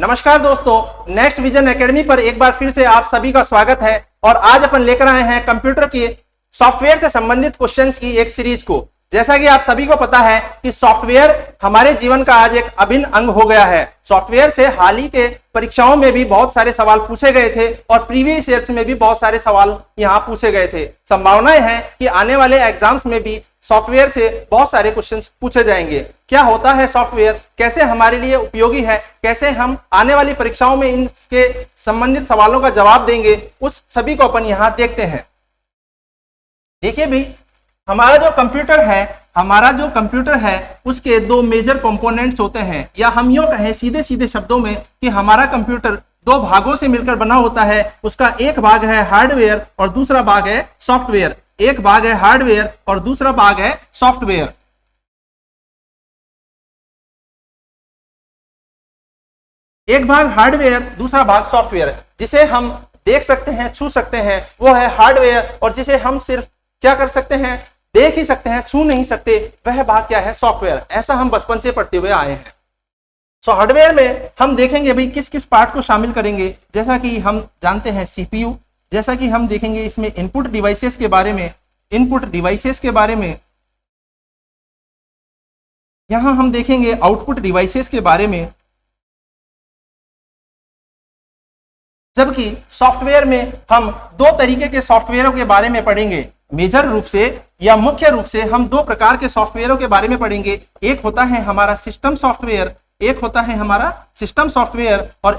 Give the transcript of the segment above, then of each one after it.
नमस्कार दोस्तों, next vision academy पर एक बार फिर से आप सभी का स्वागत है। और आज अपन लेकर आए हैं कंप्यूटर के सॉफ्टवेयर से संबंधित क्वेश्चंस की एक सीरीज को। जैसा कि आप सभी को पता है कि सॉफ्टवेयर हमारे जीवन का आज एक अभिन्न अंग हो गया है। सॉफ्टवेयर से हाल ही के परीक्षाओं में भी बहुत सारे सवाल पूछे गए थे और प्रीवियस ईयर्स में भी बहुत सारे सवाल यहाँ पूछे गए थे। संभावनाएं हैं कि आने वाले एग्जाम्स में भी सॉफ्टवेयर से बहुत सारे क्वेश्चंस पूछे जाएंगे। क्या होता है सॉफ्टवेयर, कैसे हमारे लिए उपयोगी है, कैसे हम आने वाली परीक्षाओं में इनके संबंधित सवालों का जवाब देंगे, उस सभी को अपन यहाँ देखते हैं। देखिए भाई, हमारा जो कंप्यूटर है उसके दो मेजर कंपोनेंट्स होते हैं, या हम यूं कहें सीधे सीधे शब्दों में कि हमारा कंप्यूटर दो भागों से मिलकर बना होता है। उसका एक भाग है हार्डवेयर और दूसरा भाग है सॉफ्टवेयर। एक भाग है हार्डवेयर और दूसरा भाग है सॉफ्टवेयर। एक भाग हार्डवेयर, दूसरा भाग सॉफ्टवेयर। जिसे हम देख सकते हैं, छू सकते हैं, वो है हार्डवेयर, और जिसे हम सिर्फ क्या कर सकते हैं, देख ही सकते हैं, छू नहीं सकते, वह भाग क्या है, सॉफ्टवेयर। ऐसा हम बचपन से पढ़ते हुए आए हैं। सो हार्डवेयर में हम देखेंगे भाई किस किस पार्ट को शामिल करेंगे। जैसा कि हम जानते हैं सीपीयू, जैसा कि हम देखेंगे इसमें इनपुट डिवाइसेस के बारे में, यहां हम देखेंगे आउटपुट डिवाइसेस के बारे में। जबकि सॉफ्टवेयर में हम दो तरीके के सॉफ्टवेयरों के बारे में पढ़ेंगे। मेजर रूप से या मुख्य रूप से हम दो प्रकार के सॉफ्टवेयरों के बारे में पढ़ेंगे। एक होता है हमारा सिस्टम सॉफ्टवेयर, और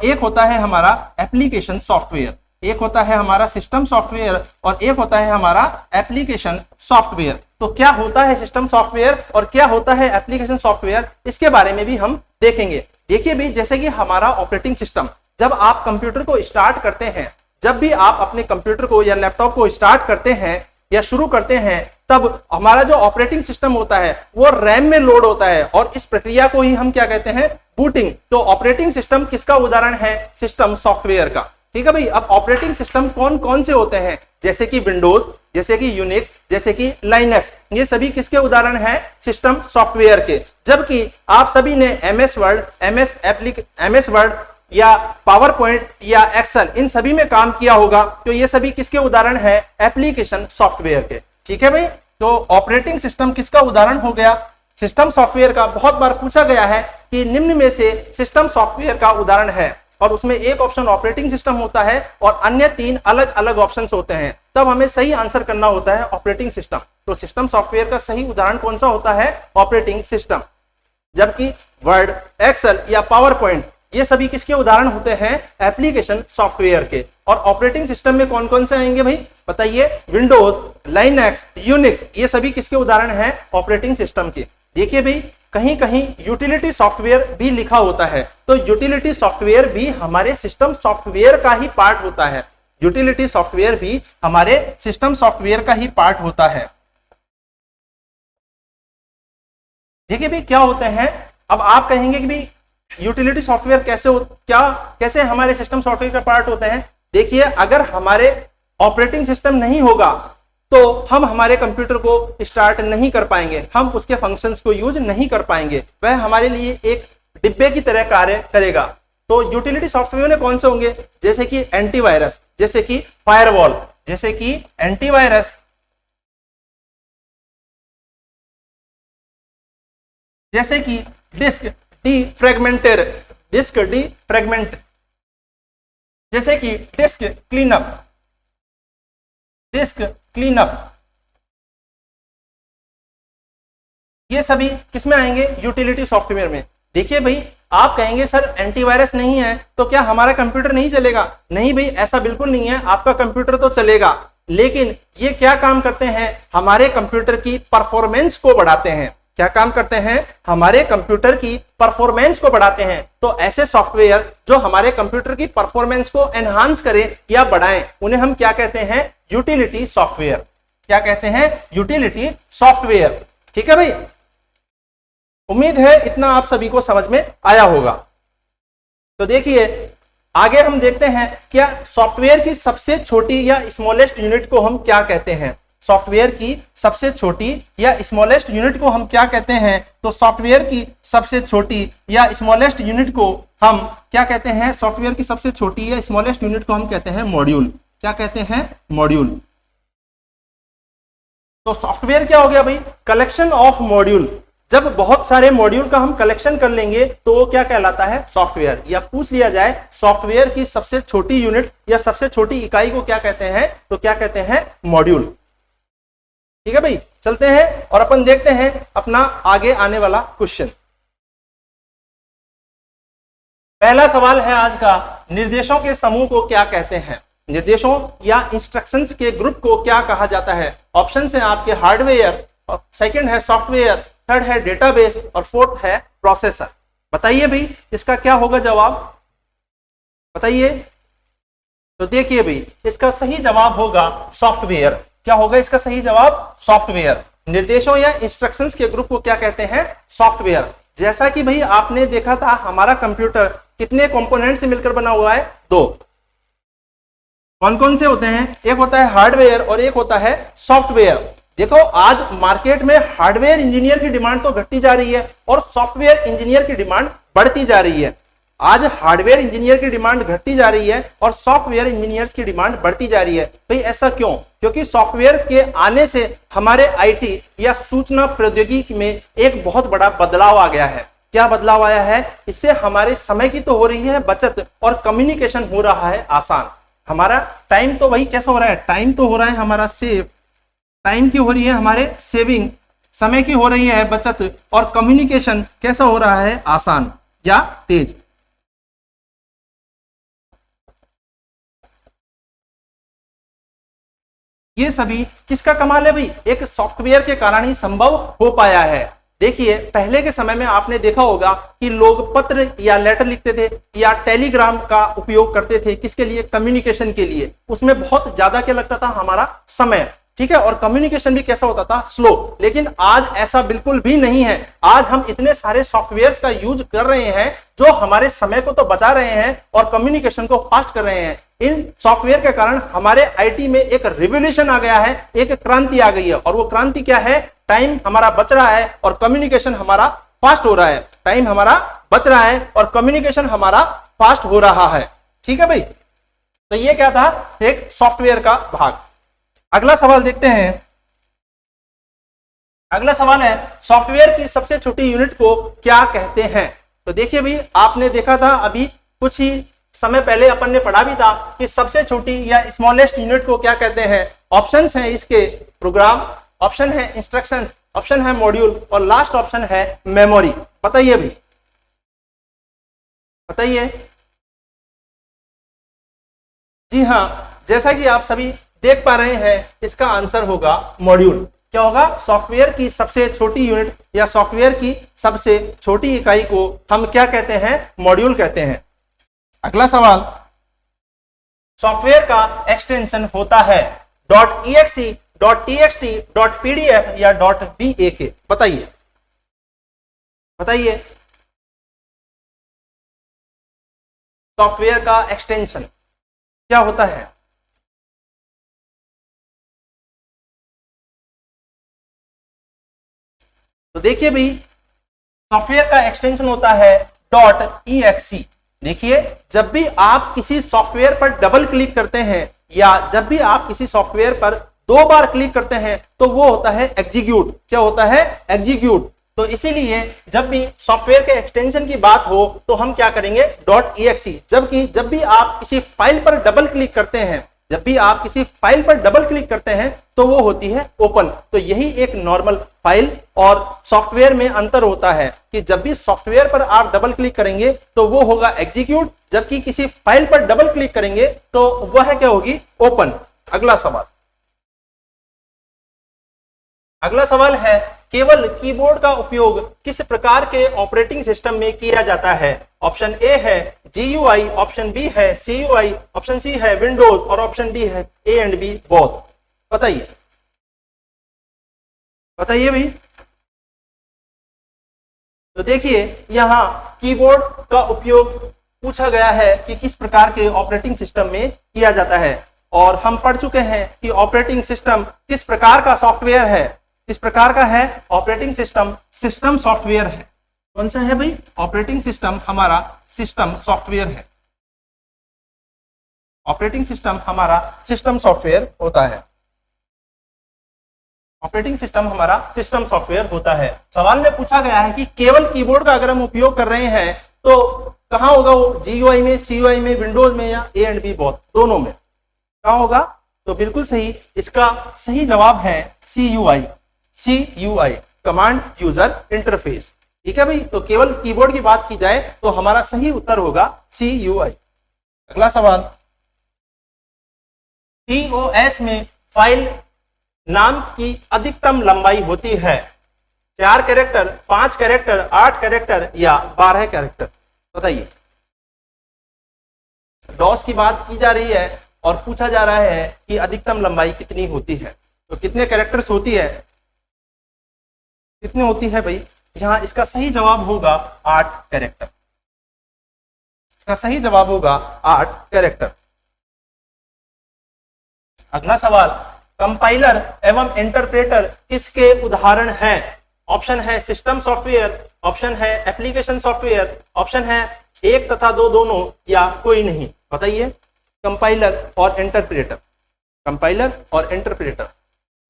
एक होता है हमारा एप्लीकेशन सॉफ्टवेयर। एक होता है हमारा सिस्टम सॉफ्टवेयर और एक होता है हमारा एप्लीकेशन सॉफ्टवेयर। तो क्या होता है सिस्टम सॉफ्टवेयर और क्या होता है एप्लीकेशन सॉफ्टवेयर, इसके बारे में भी हम देखेंगे। देखिए भी, जैसे कि हमारा ऑपरेटिंग सिस्टम, जब आप कंप्यूटर को स्टार्ट करते हैं, जब भी आप अपने कंप्यूटर को या लैपटॉप को स्टार्ट करते हैं या शुरू करते हैं, तब हमारा जो ऑपरेटिंग सिस्टम होता है वो रैम में लोड होता है, और इस प्रक्रिया को ही हम क्या कहते हैं, बूटिंग। तो ऑपरेटिंग सिस्टम किसका उदाहरण है, सिस्टम सॉफ्टवेयर का। ठीक है भाई। अब ऑपरेटिंग सिस्टम कौन कौन से होते हैं, जैसे कि विंडोज, जैसे कि यूनिक्स, जैसे कि लाइनक्स, ये सभी किसके उदाहरण हैं, सिस्टम सॉफ्टवेयर के। जबकि आप सभी ने एमएस वर्ड या पावर पॉइंट या एक्सेल, इन सभी में काम किया होगा, तो ये सभी किसके उदाहरण है, एप्लीकेशन सॉफ्टवेयर के। ठीक है भाई। तो ऑपरेटिंग सिस्टम किसका उदाहरण हो गया, सिस्टम सॉफ्टवेयर का। बहुत बार पूछा गया है कि निम्न में से सिस्टम सॉफ्टवेयर का उदाहरण है, और उसमें एक ऑप्शन ऑपरेटिंग सिस्टम होता है और अन्य तीन अलग अलग ऑप्शंस होते हैं। तब हमें सही आंसर करना होता है ऑपरेटिंग सिस्टम। तो सिस्टम सॉफ्टवेयर का सही उदाहरण कौन सा होता है, ऑपरेटिंग सिस्टम। जबकि वर्ड, एक्सेल या पावर पॉइंट, ये सभी किसके उदाहरण होते हैं, एप्लीकेशन सॉफ्टवेयर के। और ऑपरेटिंग सिस्टम में कौन कौन से आएंगे भाई, बताइए। विंडोज, लाइनक्स, यूनिक्स, ये सभी किसके उदाहरण हैं, ऑपरेटिंग सिस्टम के। देखिए भाई, कहीं कहीं यूटिलिटी सॉफ्टवेयर भी लिखा होता है, तो यूटिलिटी सॉफ्टवेयर भी हमारे सिस्टम सॉफ्टवेयर का ही पार्ट होता है। यूटिलिटी सॉफ्टवेयर भी हमारे सिस्टम सॉफ्टवेयर का ही पार्ट होता है। देखिए भाई, क्या होते हैं। अब आप कहेंगे कि भाई यूटिलिटी सॉफ्टवेयर कैसे हमारे सिस्टम सॉफ्टवेयर का पार्ट होते हैं। देखिए, अगर हमारे ऑपरेटिंग सिस्टम नहीं होगा तो हम हमारे कंप्यूटर को स्टार्ट नहीं कर पाएंगे, हम उसके फंक्शंस को यूज नहीं कर पाएंगे, वह हमारे लिए एक डिब्बे की तरह कार्य करेगा। तो यूटिलिटी सॉफ्टवेयर में कौन से होंगे, जैसे कि एंटीवायरस, जैसे कि फायरवॉल, जैसे कि एंटीवायरस, जैसे कि डिस्क डीफ्रैगमेंट, जैसे कि डिस्क क्लीनअप, ये सभी किसमें आएंगे, यूटिलिटी सॉफ्टवेयर में। देखिए भाई, आप कहेंगे सर एंटीवायरस नहीं है तो क्या हमारा कंप्यूटर नहीं चलेगा। नहीं भाई, ऐसा बिल्कुल नहीं है, आपका कंप्यूटर तो चलेगा, लेकिन ये क्या काम करते हैं, हमारे कंप्यूटर की परफॉर्मेंस को बढ़ाते हैं। क्या काम करते हैं, हमारे कंप्यूटर की परफॉर्मेंस को बढ़ाते हैं। तो ऐसे सॉफ्टवेयर जो हमारे कंप्यूटर की परफॉर्मेंस को एनहांस करें या बढ़ाएं, उन्हें हम क्या कहते हैं, यूटिलिटी सॉफ्टवेयर। क्या कहते हैं, यूटिलिटी सॉफ्टवेयर। ठीक है भाई। उम्मीद है इतना आप सभी को समझ में आया होगा। तो देखिए, आगे हम देखते हैं क्या सॉफ्टवेयर की सबसे छोटी या स्मॉलेस्ट यूनिट को हम क्या कहते हैं। सॉफ्टवेयर की सबसे छोटी या स्मॉलेस्ट यूनिट को हम क्या कहते हैं? तो सॉफ्टवेयर की सबसे छोटी या स्मॉलेस्ट यूनिट को हम क्या कहते हैं? सॉफ्टवेयर की सबसे छोटी या स्मॉलेस्ट यूनिट को हम कहते हैं मॉड्यूल। क्या कहते हैं? मॉड्यूल। तो सॉफ्टवेयर क्या हो गया भाई? Collection of module. जब बहुत सारे मॉड्यूल का हम कलेक्शन कर लेंगे तो वो क्या कहलाता है? सॉफ्टवेयर। या पूछ लिया जाए सॉफ्टवेयर की सबसे छोटी यूनिट या सबसे छोटी इकाई को क्या कहते हैं? तो क्या कहते हैं? मॉड्यूल। ठीक है भाई, चलते हैं और अपन देखते हैं अपना आगे आने वाला क्वेश्चन। पहला सवाल है आज का, निर्देशों के समूह को क्या कहते हैं? निर्देशों या इंस्ट्रक्शंस के ग्रुप को क्या कहा जाता है? ऑप्शन है आपके हार्डवेयर, और सेकंड है सॉफ्टवेयर, थर्ड है डेटाबेस और फोर्थ है प्रोसेसर। बताइए भाई इसका क्या होगा जवाब? बताइए। तो देखिए भाई इसका सही जवाब होगा सॉफ्टवेयर। क्या होगा इसका सही जवाब? सॉफ्टवेयर। निर्देशों या इंस्ट्रक्शंस के ग्रुप को क्या कहते हैं? सॉफ्टवेयर। जैसा कि भाई आपने देखा था हमारा कंप्यूटर कितने कंपोनेंट से मिलकर बना हुआ है? दो। कौन कौन से होते हैं? एक होता है हार्डवेयर और एक होता है सॉफ्टवेयर। देखो आज मार्केट में हार्डवेयर इंजीनियर की डिमांड तो घटती जा रही है और सॉफ्टवेयर इंजीनियर की डिमांड बढ़ती जा रही है। आज हार्डवेयर इंजीनियर की डिमांड घटती जा रही है और सॉफ्टवेयर इंजीनियर्स की डिमांड बढ़ती जा रही है। भाई ऐसा क्यों? क्योंकि सॉफ्टवेयर के आने से हमारे आईटी या सूचना प्रौद्योगिकी में एक बहुत बड़ा बदलाव आ गया है। क्या बदलाव आया है? इससे हमारे समय की तो हो रही है बचत और कम्युनिकेशन हो रहा है आसान। हमारा टाइम तो वही कैसा हो रहा है? टाइम तो हो रहा है हमारा सेव। टाइम की हो रही है हमारे सेविंग, समय की हो रही है बचत और कम्युनिकेशन कैसा हो रहा है? आसान या तेज। ये सभी किसका कमाल है भाई? एक सॉफ्टवेयर के कारण ही संभव हो पाया है। देखिए पहले के समय में आपने देखा होगा कि लोग पत्र या लेटर लिखते थे या टेलीग्राम का उपयोग करते थे। किसके लिए? कम्युनिकेशन के लिए। उसमें बहुत ज्यादा क्या लगता था? हमारा समय। ठीक है, और कम्युनिकेशन भी कैसा होता था? स्लो। लेकिन आज ऐसा बिल्कुल भी नहीं है। आज हम इतने सारे सॉफ्टवेयर्स का यूज कर रहे हैं जो हमारे समय को तो बचा रहे हैं और कम्युनिकेशन को फास्ट कर रहे हैं। इन सॉफ्टवेयर के कारण हमारे आईटी में एक रिवोल्यूशन आ गया है, एक क्रांति आ गई है। और वो क्रांति क्या है? टाइम हमारा बच रहा है और कम्युनिकेशन हमारा फास्ट हो रहा है। टाइम हमारा बच रहा है और कम्युनिकेशन हमारा फास्ट हो रहा है। ठीक है भाई, तो ये क्या था? एक सॉफ्टवेयर का भाग। अगला सवाल देखते हैं। अगला सवाल है सॉफ्टवेयर की सबसे छोटी यूनिट को क्या कहते हैं? तो देखिए भाई आपने देखा था अभी कुछ ही समय पहले अपन ने पढ़ा भी था कि सबसे छोटी या स्मॉलेस्ट यूनिट को क्या कहते हैं। ऑप्शंस हैं इसके प्रोग्राम, ऑप्शन है इंस्ट्रक्शंस, ऑप्शन है मॉड्यूल और लास्ट ऑप्शन है मेमोरी। बताइए भाई, बताइए। जी हाँ, जैसा कि आप सभी देख पा रहे हैं इसका आंसर होगा मॉड्यूल। क्या होगा? सॉफ्टवेयर की सबसे छोटी यूनिट या सॉफ्टवेयर की सबसे छोटी इकाई को हम क्या कहते हैं? मॉड्यूल कहते हैं। अगला सवाल, सॉफ्टवेयर का एक्सटेंशन होता है .exe, .txt, .pdf या .bak। बताइए, बताइए। सॉफ्टवेयर का एक्सटेंशन क्या होता है? तो देखिए भाई सॉफ्टवेयर का एक्सटेंशन होता है .exe। देखिए जब भी आप किसी सॉफ्टवेयर पर डबल क्लिक करते हैं या जब भी आप किसी सॉफ्टवेयर पर 2 बार क्लिक करते हैं तो वो होता है एग्जीक्यूट। क्या होता है? एग्जीक्यूट। तो इसीलिए जब भी सॉफ्टवेयर के एक्सटेंशन की बात हो तो हम क्या करेंगे? .exe। जबकि जब भी आप किसी फाइल पर डबल क्लिक करते हैं, जब भी आप किसी फाइल पर डबल क्लिक करते हैं तो वो होती है ओपन। तो यही एक नॉर्मल फाइल और सॉफ्टवेयर में अंतर होता है कि जब भी सॉफ्टवेयर पर आप डबल क्लिक करेंगे तो वो होगा एग्जीक्यूट, जबकि किसी फाइल पर डबल क्लिक करेंगे तो वह क्या होगी? ओपन। अगला सवाल, अगला सवाल है केवल कीबोर्ड का उपयोग किस प्रकार के ऑपरेटिंग सिस्टम में किया जाता है? ऑप्शन ए है GUI, ऑप्शन बी है CUI, ऑप्शन सी है विंडोज और ऑप्शन डी है A एंड B बोथ। बताइए, बताइए भाई। तो देखिए यहां कीबोर्ड का उपयोग पूछा गया है कि किस प्रकार के ऑपरेटिंग सिस्टम में किया जाता है। और हम पढ़ चुके हैं कि ऑपरेटिंग सिस्टम किस प्रकार का सॉफ्टवेयर है, किस प्रकार का है ऑपरेटिंग सिस्टम, सिस्टम सॉफ्टवेयर है। कौन सा है भाई? ऑपरेटिंग सिस्टम हमारा सिस्टम सॉफ्टवेयर है। ऑपरेटिंग सिस्टम हमारा सिस्टम सॉफ्टवेयर होता है। ऑपरेटिंग सिस्टम हमारा सिस्टम सॉफ्टवेयर होता है। सवाल में पूछा गया है कि केवल कीबोर्ड का अगर हम उपयोग कर रहे हैं तो कहां होगा वो? GUI में, CUI में, विंडोज में या A एंड B बोथ, दोनों में कहां होगा? तो बिल्कुल सही, इसका सही जवाब है CUI। CUI command user interface. ठीक है भाई, तो केवल कीबोर्ड की बात की जाए तो हमारा सही उत्तर होगा CUI। अगला सवाल, TOS में फाइल नाम की अधिकतम लंबाई होती है 4 कैरेक्टर, 5 कैरेक्टर, 8 कैरेक्टर या 12 कैरेक्टर? बताइए। डॉस की बात की जा रही है और पूछा जा रहा है कि अधिकतम लंबाई कितनी होती है, तो कितने कैरेक्टर्स होती है, कितनी होती है भाई? यहां इसका सही जवाब होगा 8 कैरेक्टर। इसका सही जवाब होगा 8 कैरेक्टर। अगला सवाल, कंपाइलर एवं इंटरप्रेटर किसके उदाहरण हैं? ऑप्शन है सिस्टम सॉफ्टवेयर, ऑप्शन है एप्लीकेशन सॉफ्टवेयर, ऑप्शन है एक तथा दो दोनों या कोई नहीं? बताइए। कंपाइलर और इंटरप्रेटर, कंपाइलर और इंटरप्रेटर,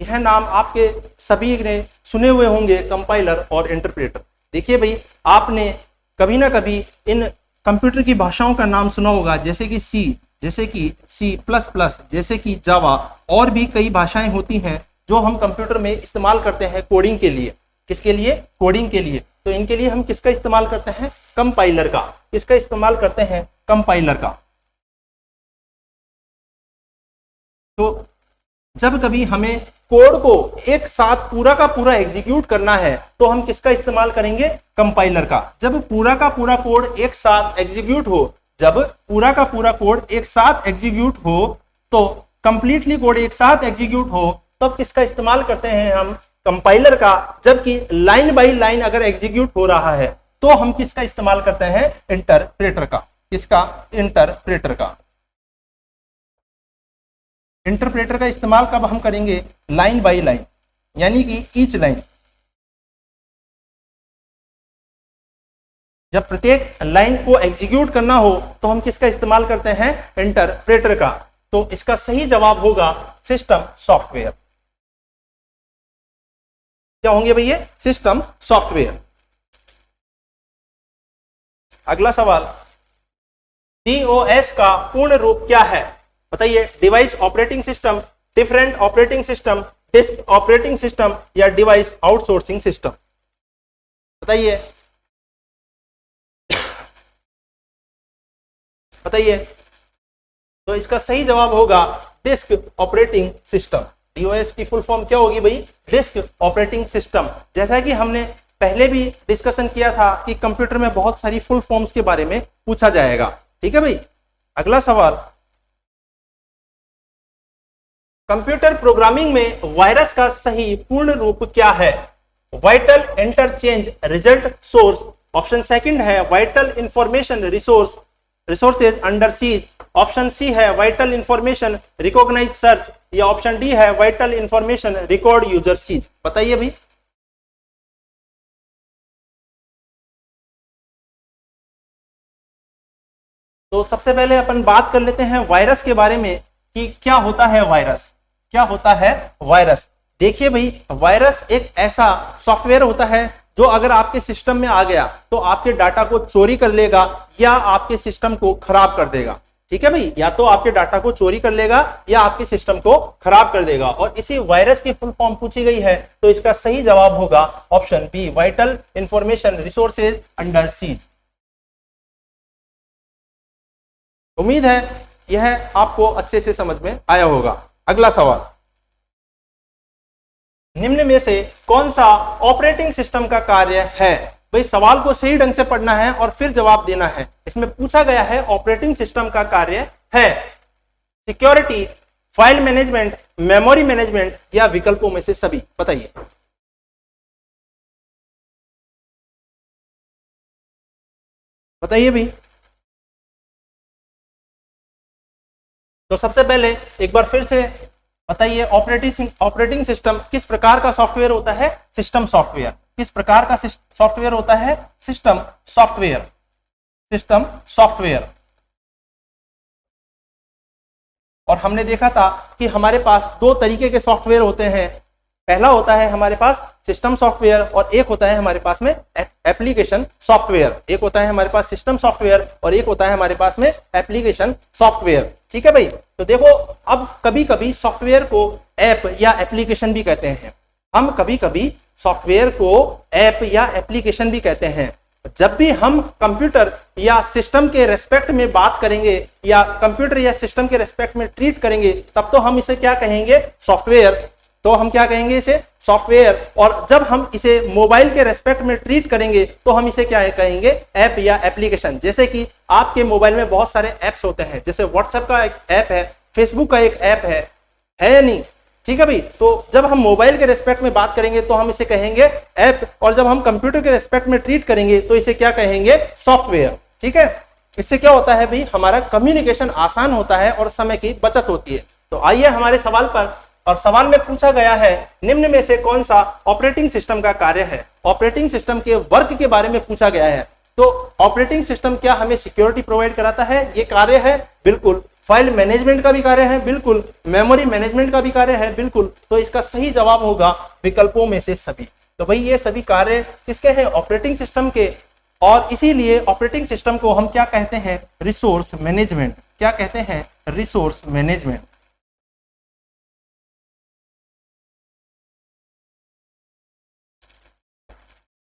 यह नाम आपके सभी ने सुने हुए होंगे, कंपाइलर और इंटरप्रेटर। देखिए भाई, आपने कभी ना कभी इन कंप्यूटर की भाषाओं का नाम सुना होगा, जैसे कि सी, जैसे कि C++, जैसे कि जावा, और भी कई भाषाएं होती हैं जो हम कंप्यूटर में इस्तेमाल करते हैं कोडिंग के लिए। किसके लिए? कोडिंग के लिए। तो इनके लिए हम किसका इस्तेमाल करते हैं? कंपाइलर का। किसका इस्तेमाल करते हैं? कंपाइलर का। तो जब कभी हमें कोड को एक साथ पूरा का पूरा एग्जीक्यूट करना है तो हम किसका इस्तेमाल करेंगे? कंपाइलर का। जब पूरा का पूरा कोड एक साथ एग्जीक्यूट हो, जब पूरा का पूरा कोड एक साथ एग्जीक्यूट हो, तो कंप्लीटली कोड एक साथ एग्जीक्यूट हो, तब किसका इस्तेमाल करते हैं हम? कंपाइलर का। जबकि लाइन बाय लाइन अगर एग्जीक्यूट हो रहा है तो हम किसका इस्तेमाल करते हैं? इंटरप्रेटर का। किसका? इंटरप्रेटर का। इंटरप्रेटर का इस्तेमाल कब हम करेंगे? लाइन बाय लाइन, यानी कि ईच लाइन। जब प्रत्येक लाइन को एग्जीक्यूट करना हो तो हम किसका इस्तेमाल करते हैं? इंटरप्रेटर का। तो इसका सही जवाब होगा सिस्टम सॉफ्टवेयर। क्या होंगे भैया? System software. अगला सवाल, DOS का पूर्ण रूप क्या है? बताइए। Device operating system, different operating system, disk operating system या डिवाइस आउटसोर्सिंग सिस्टम? बताइए, बताइए। तो इसका सही जवाब होगा डिस्क ऑपरेटिंग सिस्टम। DOS की फुल फॉर्म क्या होगी भाई? Disk operating system. जैसा कि हमने पहले भी डिस्कशन किया था कि कंप्यूटर में बहुत सारी फुल फॉर्म्स के बारे में पूछा जाएगा। ठीक है भाई। अगला सवाल, कंप्यूटर प्रोग्रामिंग में वायरस का सही पूर्ण रूप क्या है? Vital interchange result source, option second है vital information resources under seize, option C है वाइटल इंफॉर्मेशन रिकॉग्नाइज सर्च, या ऑप्शन डी है vital information record user seize? बताइए भाई। तो सबसे पहले अपन बात कर लेते हैं वायरस के बारे में कि क्या होता है वायरस। क्या होता है वायरस? देखिए भाई, वायरस एक ऐसा सॉफ्टवेयर होता है जो अगर आपके सिस्टम में आ गया तो आपके डाटा को चोरी कर लेगा या आपके सिस्टम को खराब कर देगा। ठीक है भाई, या तो आपके डाटा को चोरी कर लेगा या आपके सिस्टम को खराब कर देगा। और इसी वायरस की फुल फॉर्म पूछी गई है तो इसका सही जवाब होगा option B, vital information resources under siege. उम्मीद है यह आपको अच्छे से समझ में आया होगा। अगला सवाल, निम्न में से कौन सा ऑपरेटिंग सिस्टम का कार्य है? भाई सवाल को सही ढंग से पढ़ना है और फिर जवाब देना है। इसमें पूछा गया है ऑपरेटिंग सिस्टम का कार्य है security, file management, memory management या विकल्पों में से सभी? बताइए। बताइए भाई। तो सबसे पहले एक बार फिर से बताइए, ऑपरेटिंग सिस्टम किस प्रकार का सॉफ्टवेयर होता है? System software. किस प्रकार का सॉफ्टवेयर होता है? System software. System software. और हमने देखा था कि हमारे पास दो तरीके के सॉफ्टवेयर होते हैं। पहला होता है हमारे पास सिस्टम सॉफ्टवेयर और एक होता है हमारे पास में एप्लीकेशन सॉफ्टवेयर। एक होता है हमारे पास सिस्टम सॉफ्टवेयर और एक होता है हमारे पास में एप्लीकेशन सॉफ्टवेयर। ठीक है भाई। तो देखो, अब कभी कभी सॉफ्टवेयर को ऐप या एप्लीकेशन भी कहते हैं। हम कभी कभी सॉफ्टवेयर को ऐप या एप्लीकेशन भी कहते हैं। जब भी हम कंप्यूटर या सिस्टम के रेस्पेक्ट में बात करेंगे या कंप्यूटर या सिस्टम के रेस्पेक्ट में ट्रीट करेंगे, तब तो हम इसे क्या कहेंगे? सॉफ्टवेयर। तो हम क्या कहेंगे? इसे सॉफ्टवेयर। और जब हम इसे मोबाइल के रेस्पेक्ट में ट्रीट करेंगे तो हम इसे क्या कहेंगे? ऐप या एप्लीकेशन। जैसे कि आपके मोबाइल में बहुत सारे ऐप्स होते हैं, जैसे व्हाट्सएप का एक ऐप है, फेसबुक का एक ऐप है या नहीं? ठीक है भाई। तो जब हम मोबाइल के रेस्पेक्ट में बात करेंगे तो हम इसे कहेंगे ऐप, और जब हम कंप्यूटर के रेस्पेक्ट में ट्रीट करेंगे तो इसे क्या कहेंगे? सॉफ्टवेयर। ठीक है। इससे क्या होता है भाई? हमारा कम्युनिकेशन आसान होता है और समय की बचत होती है। तो आइए हमारे सवाल पर, और सवाल में पूछा गया है निम्न में से कौन सा ऑपरेटिंग सिस्टम का कार्य है? ऑपरेटिंग सिस्टम के वर्क के बारे में पूछा गया है। तो ऑपरेटिंग सिस्टम क्या हमें सिक्योरिटी प्रोवाइड कराता है? ये कार्य है, बिल्कुल। फाइल मैनेजमेंट का भी कार्य है, बिल्कुल। मेमोरी मैनेजमेंट का भी कार्य है, बिल्कुल। तो इसका सही जवाब होगा विकल्पों में से सभी। तो भाई ये सभी कार्य किसके हैं? ऑपरेटिंग सिस्टम के। और इसीलिए ऑपरेटिंग सिस्टम को हम क्या कहते हैं? Resource management. क्या कहते हैं? Resource management.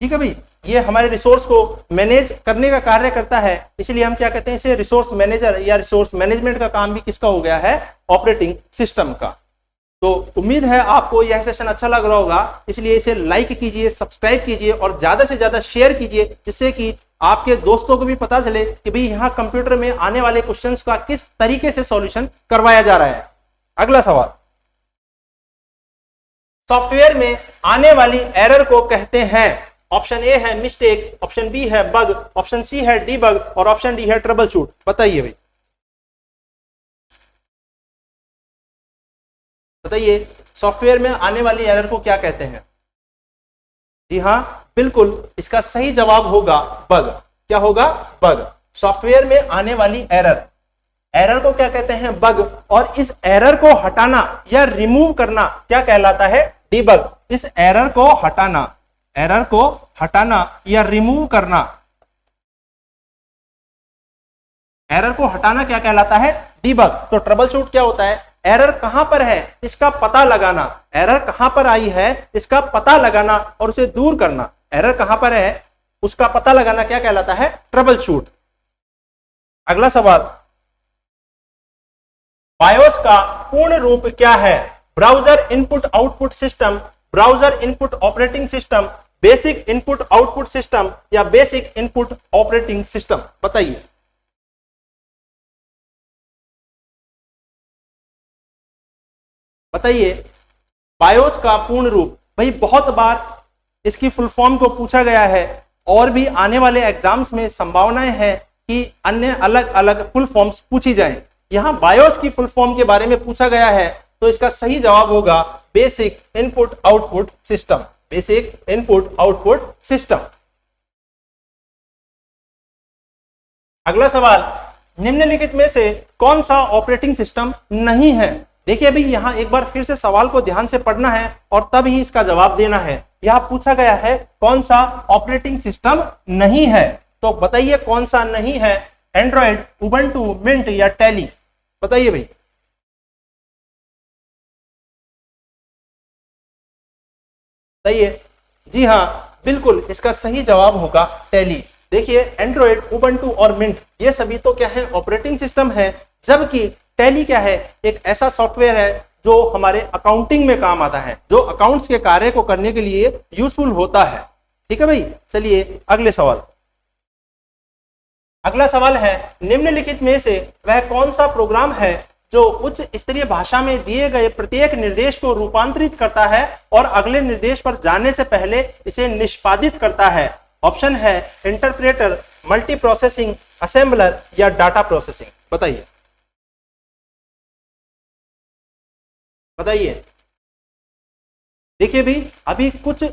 ठीक है भाई। ये हमारे रिसोर्स को मैनेज करने का कार्य करता है, इसलिए हम क्या कहते हैं? इसे रिसोर्स मैनेजर या रिसोर्स मैनेजमेंट का काम भी किसका हो गया है? ऑपरेटिंग सिस्टम का। तो उम्मीद है आपको यह सेशन अच्छा लग रहा होगा, इसलिए इसे लाइक कीजिए, सब्सक्राइब कीजिए और ज्यादा से ज्यादा शेयर कीजिए, जिससे कि आपके दोस्तों को भी पता चले कि भाई यहाँ कंप्यूटर में आने वाले क्वेश्चंस का किस तरीके से सॉल्यूशन करवाया जा रहा है। अगला सवाल, सॉफ्टवेयर में आने वाली एरर को कहते हैं? ऑप्शन ए है मिस्टेक, ऑप्शन बी है बग, ऑप्शन सी है डीबग और ऑप्शन डी है ट्रबल शूट। बताइए भाई, बताइए सॉफ्टवेयर में आने वाली एरर को क्या कहते हैं? जी हाँ, बिल्कुल। इसका सही जवाब होगा बग। क्या होगा? बग। सॉफ्टवेयर में आने वाली एरर, एरर को क्या कहते हैं? बग। और इस एरर को हटाना या रिमूव करना क्या कहलाता है? डीबग। इस एरर को हटाना, एरर को हटाना या रिमूव करना, एरर को हटाना क्या कहलाता है? डीबग। तो ट्रबल शूट क्या होता है? एरर कहां पर है इसका पता लगाना, एरर कहां पर आई है इसका पता लगाना और उसे दूर करना। एरर कहां पर है उसका पता लगाना क्या कहलाता है? Trouble shoot. अगला सवाल, बायोस का पूर्ण रूप क्या है? Browser input output system, browser input operating system, basic input output system या बेसिक इनपुट ऑपरेटिंग सिस्टम। बताइए। बताइए बायोस का पूर्ण रूप। भाई बहुत बार इसकी फुल फॉर्म को पूछा गया है और भी आने वाले एग्जाम्स में संभावनाएं हैं कि अन्य अलग अलग फुल फॉर्म्स पूछी जाएं। यहां बायोस की फुल फॉर्म के बारे में पूछा गया है, तो इसका सही जवाब होगा basic input output system. Basic input output system. अगला सवाल, निम्नलिखित में से कौन सा ऑपरेटिंग सिस्टम नहीं है? देखिए अभी यहां एक बार फिर से सवाल को ध्यान से पढ़ना है और तब ही इसका जवाब देना है। यहां पूछा गया है कौन सा ऑपरेटिंग सिस्टम नहीं है, तो बताइए कौन सा नहीं है? एंड्रॉइड, उबंटू, मिंट या टैली? बताइए भाई। बताइए। जी हाँ, बिल्कुल इसका सही जवाब होगा टैली। देखिए एंड्रॉइड, उबंटू और मिंट ये सभी तो क्या है? ऑपरेटिंग सिस्टम है, जबकि टैली क्या है? एक ऐसा सॉफ्टवेयर है जो हमारे अकाउंटिंग में काम आता है, जो अकाउंट्स के कार्य को करने के लिए यूजफुल होता है। ठीक है भाई। चलिए अगले सवाल। अगला सवाल है, निम्नलिखित में से वह कौन सा प्रोग्राम है जो उच्च स्तरीय भाषा में दिए गए प्रत्येक निर्देश को रूपांतरित करता है और अगले निर्देश पर जाने से पहले इसे निष्पादित करता है? ऑप्शन है इंटरप्रेटर, मल्टी प्रोसेसिंग, असेंबलर या डाटा प्रोसेसिंग। बताइए। बताइए। देखिए भी अभी कुछ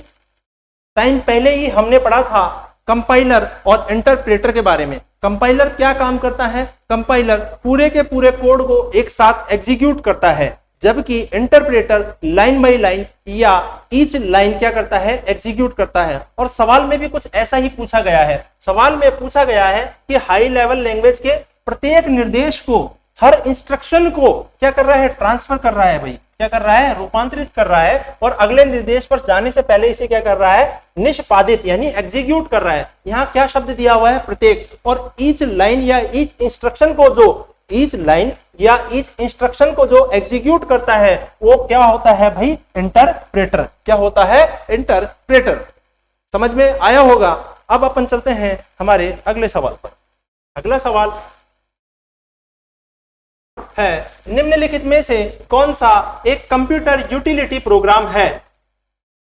टाइम पहले ही हमने पढ़ा था कंपाइलर और इंटरप्रेटर के बारे में। कंपाइलर क्या काम करता है? कंपाइलर पूरे के पूरे कोड को एक साथ एग्जीक्यूट करता है, जबकि इंटरप्रेटर लाइन बाय लाइन या ईच लाइन क्या करता है? एग्जीक्यूट करता है। और सवाल में भी कुछ ऐसा ही पूछा गया है। सवाल में पूछा गया है कि हाई लेवल लैंग्वेज के प्रत्येक निर्देश को, हर इंस्ट्रक्शन को क्या कर रहा है? ट्रांसफर कर रहा है भाई, क्या कर रहा है? रूपांतरित कर रहा है, और अगले निर्देश पर जाने से पहले इसे क्या कर रहा है? निष्पादित यानी एग्जीक्यूट कर रहा है। यहाँ क्या शब्द दिया हुआ है? प्रत्येक। और ईच लाइन या ईच इंस्ट्रक्शन को जो ईच लाइन या ईच इंस्ट्रक्शन को जो एग्जीक्यूट करता है वो क्या होता है भाई? इंटरप्रेटर। क्या होता है? इंटरप्रेटर। समझ में आया होगा। अब अपन चलते हैं हमारे अगले सवाल पर। अगला सवाल है, निम्नलिखित में से कौन सा एक कंप्यूटर यूटिलिटी प्रोग्राम है?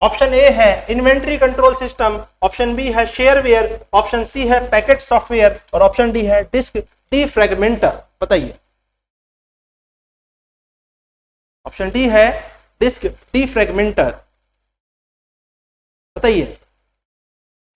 ऑप्शन ए है inventory control system, option B है शेयरवेयर, ऑप्शन सी है पैकेट सॉफ्टवेयर, और ऑप्शन डी है डिस्क डीफ्रैगमेंटर। बताइए। ऑप्शन डी है डिस्क डीफ्रैगमेंटर। बताइए।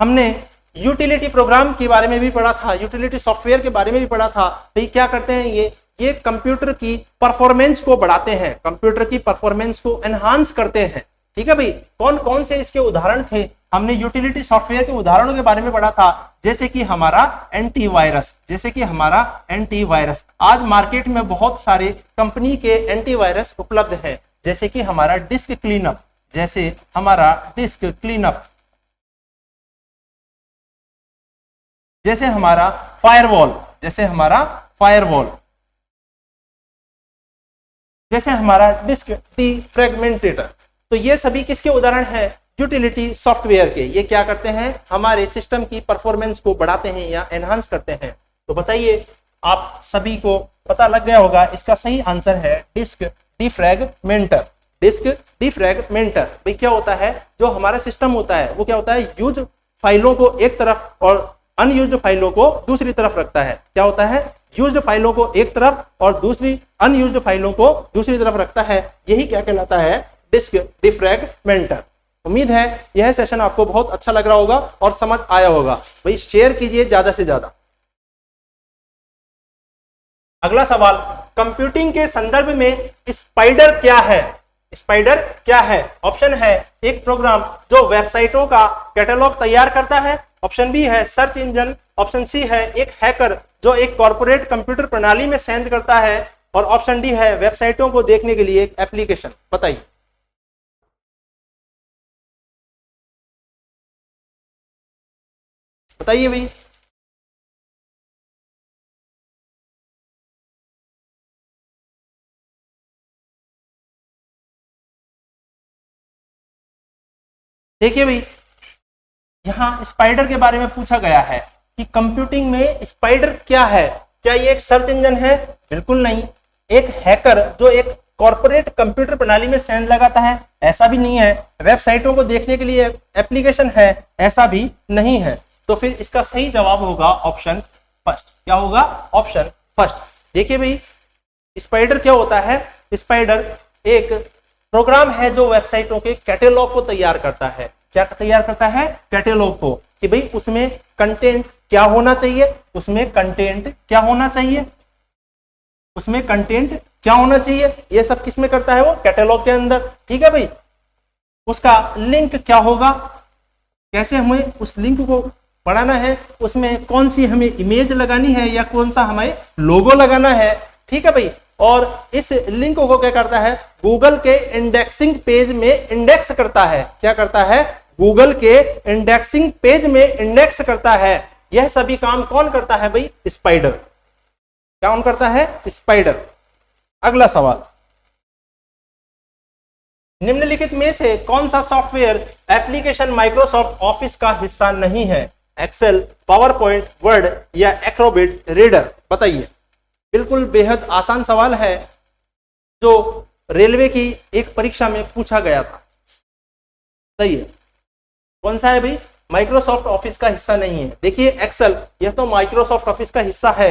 हमने यूटिलिटी प्रोग्राम के बारे में भी पढ़ा था, यूटिलिटी सॉफ्टवेयर के बारे में भी पढ़ा था। भाई क्या करते हैं ये कंप्यूटर की परफॉर्मेंस को बढ़ाते हैं, कंप्यूटर की परफॉर्मेंस को एनहांस करते हैं। ठीक है भाई। कौन कौन से इसके उदाहरण थे? हमने यूटिलिटी सॉफ्टवेयर के उदाहरणों के बारे में पढ़ा था, जैसे कि हमारा एंटीवायरस। जैसे कि हमारा एंटीवायरस, आज मार्केट में बहुत सारे कंपनी के एंटीवायरस उपलब्ध है, जैसे कि हमारा डिस्क क्लीनअप, जैसे हमारा डिस्क क्लीनअप, जैसे हमारा फायरवॉल, जैसे हमारा फायरवॉल, जैसे हमारा डिस्क डीफ्रैगमेंटेटर। तो ये सभी किसके उदाहरण हैं? यूटिलिटी सॉफ्टवेयर के। ये क्या करते हैं? हमारे सिस्टम की परफॉर्मेंस को बढ़ाते हैं या एनहांस करते हैं। तो बताइए, आप सभी को पता लग गया होगा, इसका सही आंसर है डिस्क डीफ्रैगमेंटर। डिस्क डीफ्रैगमेंटर भाई क्या होता है? जो हमारा सिस्टम होता है वो क्या होता है? यूज फाइलों को एक तरफ और अनयूज्ड फाइलों को दूसरी तरफ रखता है। क्या होता है? यूज्ड फाइलों को एक तरफ और दूसरी अनयूज्ड फाइलों को दूसरी तरफ रखता है। यही क्या कहलाता है? डिस्क डीफ्रैगमेंटर। उम्मीद है यह सेशन आपको बहुत अच्छा लग रहा होगा और समझ आया होगा। भाई शेयर कीजिए ज्यादा से ज्यादा। अगला सवाल, कंप्यूटिंग के संदर्भ में स्पाइडर क्या है? स्पाइडर क्या है? ऑप्शन है एक प्रोग्राम जो वेबसाइटों का कैटलॉग तैयार करता है, ऑप्शन बी है सर्च इंजन, ऑप्शन सी है एक हैकर जो एक कॉर्पोरेट कंप्यूटर प्रणाली में सेंध करता है, और ऑप्शन डी है वेबसाइटों को देखने के लिए एक एप्लीकेशन। बताइए। बताइए भाई। देखिए भाई, यहां स्पाइडर के बारे में पूछा गया है कि कंप्यूटिंग में स्पाइडर क्या है? क्या ये एक सर्च इंजन है? बिल्कुल नहीं। एक हैकर जो एक कॉर्पोरेट कंप्यूटर प्रणाली में सेंध लगाता है? ऐसा भी नहीं है। वेबसाइटों को देखने के लिए एप्लीकेशन है? ऐसा भी नहीं है। तो फिर इसका सही जवाब होगा ऑप्शन फर्स्ट। क्या होगा? Option first. देखिए भाई, स्पाइडर क्या होता है? स्पाइडर एक प्रोग्राम है जो वेबसाइटों के कैटलॉग को तैयार करता है। क्या तैयार करता है? कैटलॉग को, कि भाई उसमें कंटेंट क्या होना चाहिए, उसमें कंटेंट क्या होना चाहिए, उसमें कंटेंट क्या होना चाहिए, ये सब किसमें करता है? वो कैटलॉग के अंदर। ठीक है भाई। उसका लिंक क्या होगा, कैसे हमें उस लिंक को बढ़ाना है, उसमें कौन सी हमें इमेज लगानी है या कौन सा हमें लोगो लगाना है। ठीक है भाई। और इस लिंक को क्या करता है? गूगल के इंडेक्सिंग पेज में इंडेक्स करता है। क्या करता है? गूगल के इंडेक्सिंग पेज में इंडेक्स करता है। यह सभी काम कौन करता है भाई? स्पाइडर। कौन करता है? स्पाइडर। अगला सवाल, निम्नलिखित में से कौन सा सॉफ्टवेयर एप्लीकेशन माइक्रोसॉफ्ट ऑफिस का हिस्सा नहीं है? एक्सेल, पावर पॉइंट, वर्ड या एक्रोबैट रीडर। बताइए। बिल्कुल बेहद आसान सवाल है जो रेलवे की एक परीक्षा में पूछा गया था। सही है। कौन सा है भाई? माइक्रोसॉफ्ट ऑफिस का हिस्सा नहीं है। देखिए एक्सेल, यह तो माइक्रोसॉफ्ट ऑफिस का हिस्सा है,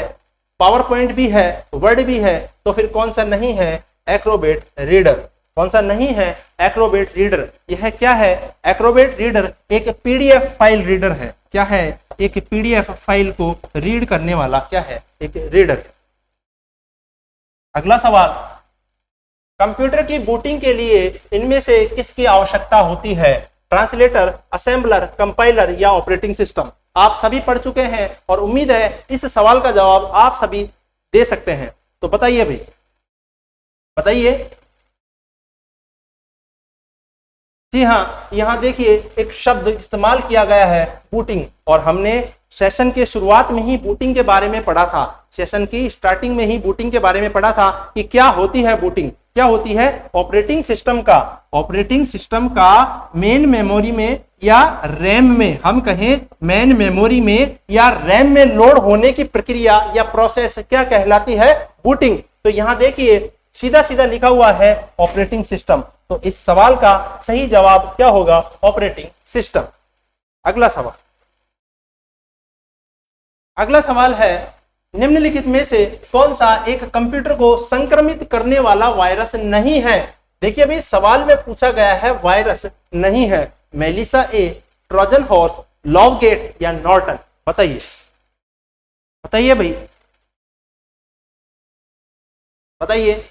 पावर पॉइंट भी है, वर्ड भी है, तो फिर कौन सा नहीं है? Acrobat reader. कौन सा नहीं है? Acrobat reader. यह क्या है? एक्रोबेट रीडर एक पीडीएफ फाइल रीडर है। क्या है? एक पीडीएफ फाइल को रीड करने वाला क्या है? एक रीडर है। अगला सवाल, कंप्यूटर की बूटिंग के लिए इनमें से किसकी आवश्यकता होती है? ट्रांसलेटर, असेंबलर, कंपाइलर या ऑपरेटिंग सिस्टम? आप सभी पढ़ चुके हैं और उम्मीद है इस सवाल का जवाब आप सभी दे सकते हैं। तो बताइए भाई, बताइए। जी हाँ, यहाँ देखिए एक शब्द इस्तेमाल किया गया है बूटिंग, और हमने सेशन के शुरुआत में ही बूटिंग के बारे में पढ़ा था। सेशन की स्टार्टिंग में ही बूटिंग के बारे में पढ़ा था कि क्या होती है बूटिंग। क्या होती है? ऑपरेटिंग सिस्टम का मेन मेमोरी में या रैम में, हम कहें मेन मेमोरी में या रैम में लोड होने की प्रक्रिया या प्रोसेस क्या कहलाती है? बूटिंग। तो यहाँ देखिए सीधा सीधा लिखा हुआ है ऑपरेटिंग सिस्टम। तो इस सवाल का सही जवाब क्या होगा? Operating system. अगला सवाल है, निम्नलिखित में से कौन सा एक कंप्यूटर को संक्रमित करने वाला वायरस नहीं है? देखिए अभी सवाल में पूछा गया है वायरस नहीं है। मेलिसा ए, ट्रोजन हॉर्स, लॉवगेट या नॉर्टन? बताइए, बताइए भाई, बताइए।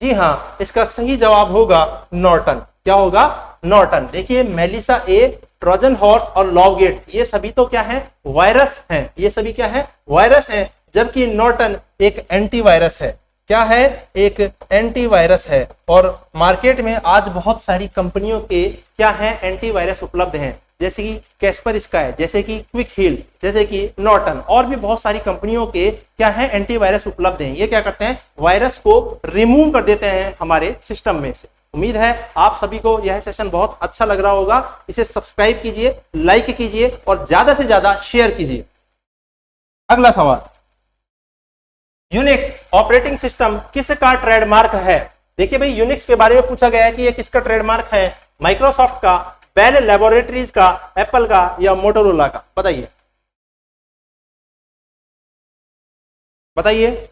जी हाँ, इसका सही जवाब होगा नॉर्टन। क्या होगा? नॉर्टन। देखिए मेलिसा ए, ट्रोजन हॉर्स और लॉवगेट ये सभी तो क्या है? वायरस हैं। ये सभी क्या है? वायरस हैं। जबकि नॉर्टन एक एंटीवायरस है। क्या है? एक एंटीवायरस है। और मार्केट में आज बहुत सारी कंपनियों के क्या है? एंटीवायरस उपलब्ध हैं, जैसे कि कैस्पर स्काई, जैसे कि क्विक हील, जैसे कि नॉर्टन, और भी बहुत सारी कंपनियों के क्या है? एंटीवायरस उपलब्ध हैं। ये क्या करते हैं? वायरस को रिमूव कर देते हैं हमारे सिस्टम में से। उम्मीद है आप सभी को यह सेशन बहुत अच्छा लग रहा होगा। इसे सब्सक्राइब कीजिए, लाइक कीजिए और ज्यादा से ज्यादा शेयर कीजिए। अगला सवाल, यूनिक्स ऑपरेटिंग सिस्टम किसका ट्रेडमार्क है? देखिए भाई यूनिक्स के बारे में पूछा गया है कि यह किसका ट्रेडमार्क है? माइक्रोसॉफ्ट का, बेल लैबोरेटरीज का, एप्पल का या मोटोरोला का? बताइए, बताइए।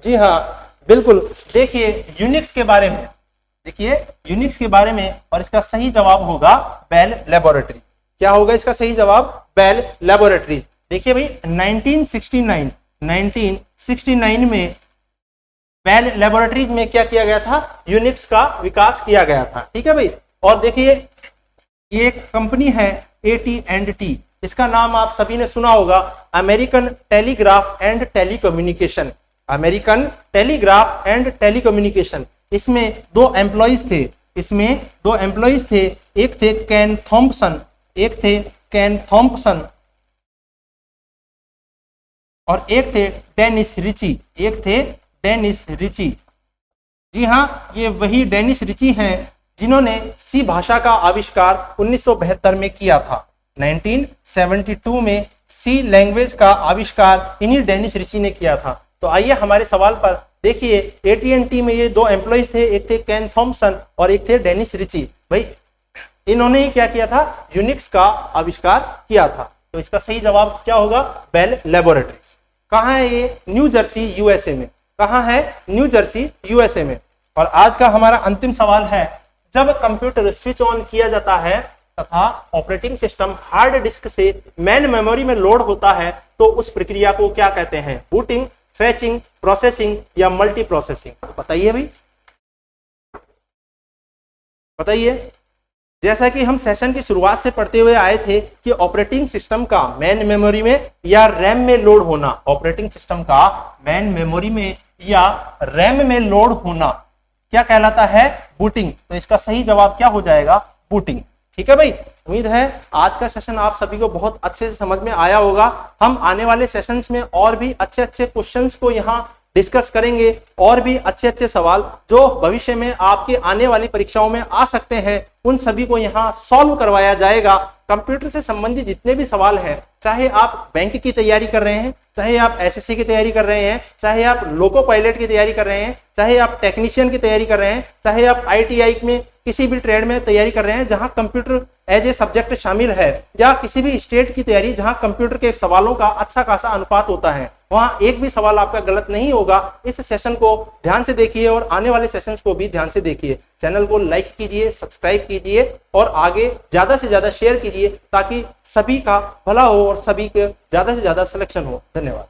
जी हाँ बिल्कुल। देखिए यूनिक्स के बारे में, देखिए यूनिक्स के बारे में, और इसका सही जवाब होगा बेल लैबोरेटरीज। क्या होगा इसका सही जवाब? Bell Laboratories. देखिए भाई 1969 में बेल लैबोरेटरीज में क्या किया गया था? यूनिक्स का विकास किया गया था। ठीक है भाई। और देखिए ये एक कंपनी है AT&T, इसका नाम आप सभी ने सुना होगा, American telegraph and telecommunication. American telegraph and telecommunication. इसमें दो एम्प्लॉइज थे, एक थे केन थॉम्पसन, और एक थे डेनिस रिची। जी हाँ, ये वही डेनिस रिची हैं जिन्होंने सी भाषा का आविष्कार 1972 में किया था। 1972 में सी लैंग्वेज का आविष्कार इन्हीं डेनिस रिची ने किया था। तो आइए हमारे सवाल पर देखिए, AT&T में ये दो एम्प्लॉइज थे, एक थे केन थॉम्पसन और एक थे डेनिस रिची। भाई इन्होंने ही क्या किया था? यूनिक्स का आविष्कार किया था। तो इसका सही जवाब क्या होगा? Bell Laboratories. कहाँ है ये? न्यू जर्सी USA में। कहाँ है? न्यू जर्सी USA में। और आज का हमारा अंतिम सवाल है, जब कंप्यूटर स्विच ऑन किया जाता है तथा ऑपरेटिंग सिस्टम हार्ड डिस्क से मेन मेमोरी में लोड होता है तो उस प्रक्रिया को क्या कहते हैं? बूटिंग, फैचिंग, प्रोसेसिंग या मल्टी प्रोसेसिंग? बताइए भाई, बताइए। जैसा कि हम सेशन की शुरुआत से पढ़ते हुए आए थे कि ऑपरेटिंग सिस्टम का मेन मेमोरी में या रैम में लोड होना, ऑपरेटिंग सिस्टम का मेन मेमोरी में या रैम में लोड होना क्या कहलाता है? बूटिंग। तो इसका सही जवाब क्या हो जाएगा? बूटिंग। ठीक है भाई। उम्मीद है आज का सेशन आप सभी को बहुत अच्छे से समझ में आया होगा। हम आने वाले सेशंस में और भी अच्छे अच्छे क्वेश्चंस को यहाँ डिस्कस करेंगे, और भी अच्छे अच्छे सवाल जो भविष्य में आपके आने वाली परीक्षाओं में आ सकते हैं, उन सभी को यहाँ सॉल्व करवाया जाएगा। कंप्यूटर से संबंधित जितने भी सवाल हैं, चाहे आप बैंक की तैयारी कर रहे हैं, चाहे आप SSC की तैयारी कर रहे हैं, चाहे आप लोको पायलट की तैयारी कर रहे हैं, चाहे आप टेक्नीशियन की तैयारी कर रहे हैं, चाहे आप ITI में किसी भी ट्रेड में तैयारी कर रहे हैं जहां कंप्यूटर एज ए सब्जेक्ट शामिल है, या किसी भी स्टेट की तैयारी जहां कंप्यूटर के सवालों का अच्छा खासा अनुपात होता है, वहां एक भी सवाल आपका गलत नहीं होगा। इस सेशन को ध्यान से देखिए और आने वाले सेशंस को भी ध्यान से देखिए। चैनल को लाइक कीजिए, सब्सक्राइब कीजिए और आगे ज्यादा से ज्यादा शेयर कीजिए ताकि सभी का भला हो और सभी के ज्यादा से ज्यादा सिलेक्शन हो। धन्यवाद।